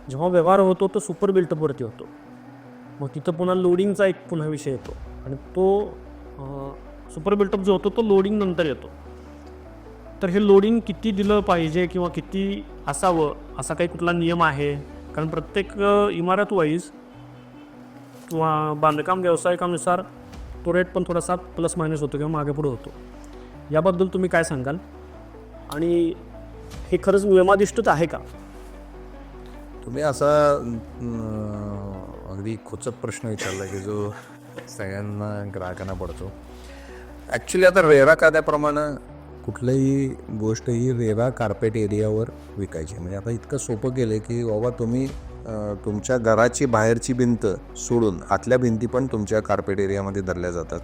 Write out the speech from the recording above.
जेव्हा व्यवहार होतो तो सुपर बिल्टअपवरती होतो. मग तिथं पुन्हा लोडिंगचा एक पुन्हा विषय येतो आणि तो सुपर बिल्टअप जो होतो तो लोडिंग नंतर येतो. तर हे लोडिंग किती दिलं पाहिजे किंवा किती असावं असा काही कुठला नियम आहे? कारण प्रत्येक इमारत वाईज किंवा बांधकाम व्यावसायिकानुसार तो रेट पण थोडासा प्लस मायनस होतो किंवा मागे पुढे होतो. याबद्दल तुम्ही काय सांगाल? आणि हे खरंच नियमाधिष्ठित आहे का? तुम्ही असा अगदी खोचक प्रश्न विचारला की जो सगळ्यांना ग्राहकांना पडतो. ॲक्च्युली आता रेरा कायद्याप्रमाणे कुठलीही गोष्ट ही रेरा कार्पेट एरियावर विकायची. म्हणजे आता इतकं सोपं केलं की बाबा तुम्ही तुमच्या घराची बाहेरची भिंत सोडून आतल्या भिंती पण तुमच्या कार्पेट एरियामध्ये धरल्या जातात.